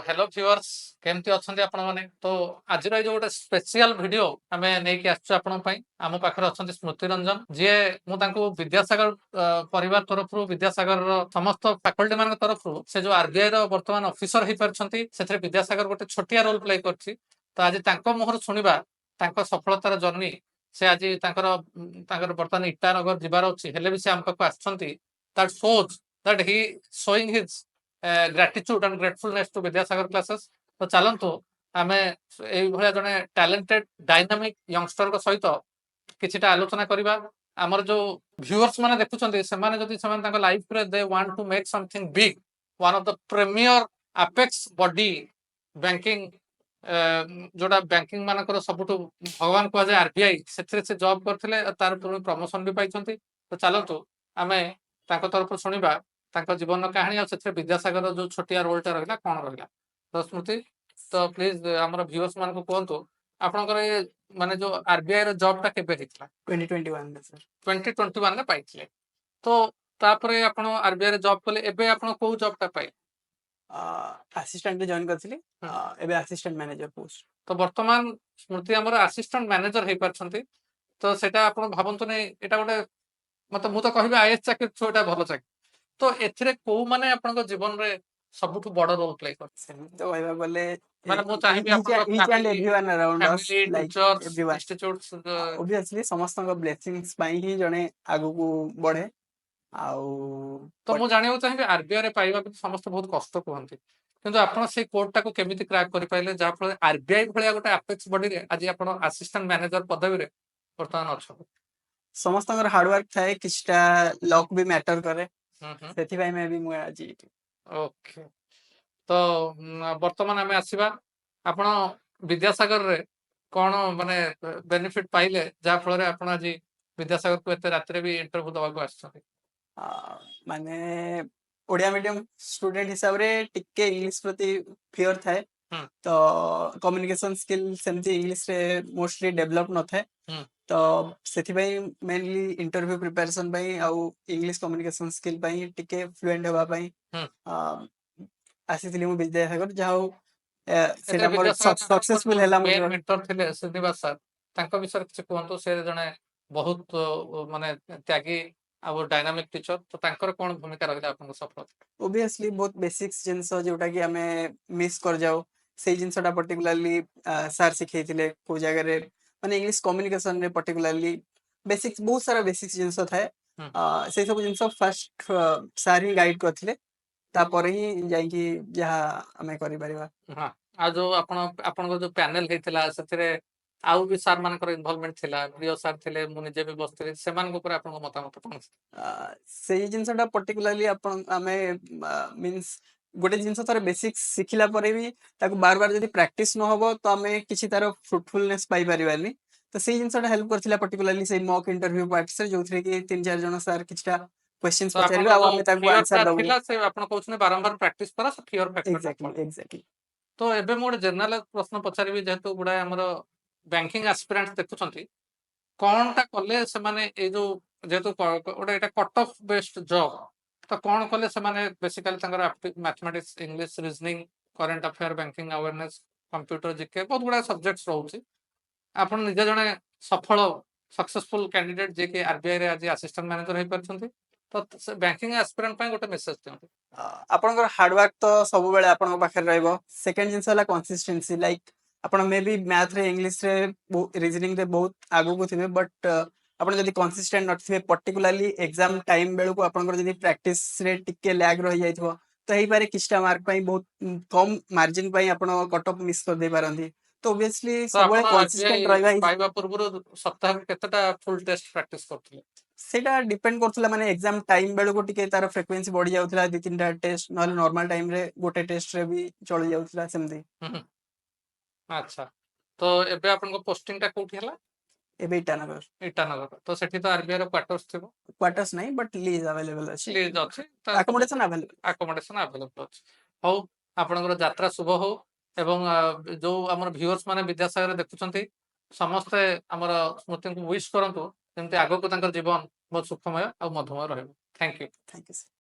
hello viewers केमती अच्छे आपण मैंने तो आज जो गोटे स्पेशल वीडियो आम नहीं आसपण आम पाखे अच्छा स्मृति रंजन जी मुझे विद्यासागर परिवार तरफ विद्यासागर समस्त फैकल्टी मान तरफ से जो आरबीआई बर्तमान ऑफिसर हो पार्टी से विद्यासागर गोटे छोटिया रोल प्ले कर आज मुहर शुणा सफलतार जर्नी से आज बर्तमान इटानगर जीवार अच्छी हेले भी से आम पाक आसोज that he showing his gratitude and gratefulness to Vidyasagar classes तो चलतु आम ये जड़े टैलेंटेड डायनामिक यंगस्टर सहित किछिटा आलोचना करवा आमर जो व्यूअर्स माने देखुछन्ते सेमाने जदि सेमान लाइफ रे they want to make something big one of the premier apex body banking जोड़ा बैंकिंग मानकर सबुठु भगवान कह जाए आरबीआई से जॉब करथिले तार प्रमोशन भी पाइछन्ती तो चलतु आमे तांको तरफ सुनिबा तांको जीवन कहानी और से विद्यासागर जो छोटिया रोलटा रहा कौन रहा तो स्मृति तो प्लीज आमर व्यूअर्स मान को कहतु आपनकर ये माने जो आरबीआई रो जॉब टा केबे हितला 2021 सर 2021 रे पाइथिले तो तापरे आपण आरबीआई रे जॉब कले एबे आपण को जॉब टा पाइ असिस्टेंट रे जॉइन करथिली एबे असिस्टेंट मैनेजर पोस्ट तो वर्तमान स्मृति आमर असिस्टेंट मैनेजर हे परछन्ती तो सेटा आपण भाबंतु नै एटा गोटे मतलब मु तो कहबे आईएएस चाकरी छोटा भलो चाकरी तो एथिरे को माने आपन जीवन रे सबुठु बड़ रोल प्ले कर सेम तो कहबा बोले माने मु चाहि भी आपन each and everyone around us family like teachers everyone institutes obviously समस्त ब्लेसिंग्स पाई ही जने आगु को बढ़े आउ तो मु जानियो चाहि आरबीआई रे पाइबा भी समस्त बहुत कष्ट कहंती किंतु आपण से कोड टाको केमिति क्रैक करि पाइले जा फल आरबीआई भलिया गोटे अपेक्स बॉडी रे आज आपण असिस्टेंट मैनेजर पदवी रे वर्तमान अछ समस्त हार्ड वर्क थाए किछटा लक भी मैटर करे सेथि भाई मैं भी मु आज ओके तो वर्तमान आम आसवा आपण विद्यासागर रे कौन माने बेनिफिट पाइले जहाँ फल आप आज विद्यासागर को एत रात भी इंटरव्यू दवा माने ओडिया मीडियम स्टूडेंट हिसाब रे टिके इंग्लिश प्रति फियर थाए तो कम्युनिकेशन स्किल सेमती इंग्लिश रे मोस्टली डेवलप न थाए तो सेथि भाई मेनली इंटरव्यू प्रिपरेशन भाई आउ इंग्लिश कम्युनिकेशन स्किल भाई टिके फ्लुएंट होबा भाई आसीथिली मु विद्यासागर जाऊ सेटा मोर सक्सेसफुल हैला मेन मेंटर थिले श्रीनिवास सर तांको विषय किछ कहंतो से जने बहुत माने त्यागी अब डायनामिक टीचर तो तांकर कोन भूमिका रहला आपन सफलता ऑब्वियसली बहुत बेसिक्स जिंस जोटा कि हमें मिस कर जाओ से जिनसटा पर्टिकुलरली सर सिखैथिले को जगह रे माने इंग्लिश कम्युनिकेशन रे पर्टिकुलरली बेसिक्स बहुत सारा बेसिक्स जिंस थाए से सब जिंस फर्स्ट सर ही गाइड करथिले तापर ही जाई कि जहा हमें करि परिबा हां आ जो आपन जो पैनल हेतिला सथिरे आउ भी सर मानकर इन्वॉल्वमेंट थिला प्रिय सर थिले मु निजे भी बसथिले सेमान को ऊपर आपन मतामत कोन से जिनसटा पर्टिकुलरली अपन हमें मींस गोटे जिनस तार बेसिक्स सिखिला परे भी ताको बार बार जदी प्रैक्टिस न होबो तो हमें किछि तार फ्रूटफुलनेस पाई परिबानी तो से जिनसटा हेल्प करथिला पर्टिकुलरली से मॉक इंटरव्यू पार्ट से जोथरे कि 3-4 जण सर किछटा क्वेश्चंस पचारिबे आ हमें ताको आंसर दबो थिला से आपन कहउछने बारंबार प्रैक्टिस करा से फियर फैक्टर एग्जैक्टली तो एबे मोर जनरल प्रश्न पचारिबे जेतु गुडा हमर बैंकिंग एस्पिरेंट देखुछंती कोनटा कले से माने ए जो जेतु ओडा एटा कट ऑफ बेस्ड जॉब तो कौन कले से माने बेसिकली तंगर mathematics English reasoning current affair banking awareness computer GK बहुत गुडा सब्जेक्ट्स रहउची आपण निजे जने सफल सक्सेसफुल कैंडिडेट जे के आरबीआई रे आज असिस्टेंट मैनेजर हे परछंती तो बैंकिंग एस्पिरेंट पय गोटे मेसेज दियंती आपनकर हार्ड वर्क तो सब बेले आपन पाखे रहइबो सेकंड जिंस वाला कंसिस्टेंसी लाइक आपण मे बी मैथ रे इंग्लिश रे रीजनिंग रे बहुत आगु को थिबे बट आपण जदी कंसिस्टेंट नट थिबे पर्टिकुलरली एग्जाम टाइम बेलू को आपनकर जदी प्रैक्टिस रे टिके लैग रहि जाइथबो तो हेई पारे किछटा मार्क पई बहुत कम मार्जिन पई आपण कट ऑफ मिस कर दे पारंती तो ऑब्वियसली सब बेले कंसिस्टेंट रहइबा पाइबा पूर्व सप्ताह केतटा फुल टेस्ट प्रैक्टिस करथिले सेटा डिपेंड करथला माने एग्जाम टाइम बेलू को टिके तार फ्रीक्वेंसी बढ़ी जाउथला 2-3टा टेस्ट नॉल नॉर्मल टाइम रे गोटे टेस्ट रे भी चली जाउथला सेमदी अच्छा तो एबे आपन को पोस्टिंग टा कोठी हला एबे इटानगर तो सेठी तो आरबीआई रो क्वार्टर्स थिबो क्वार्टर्स नहीं बट लीज अवेलेबल अछि लीज अछि अकोमोडेशन अवेलेबल अछि हो आपनकर यात्रा शुभ हो एवं जो हमर व्यूअर्स माने विद्यासागर देखुछंती समस्त हमर स्मृति को विश करंतु जेमते आगो को तांकर जीवन बहुत सुखमय और मधुमय रहबो थैंक यू सर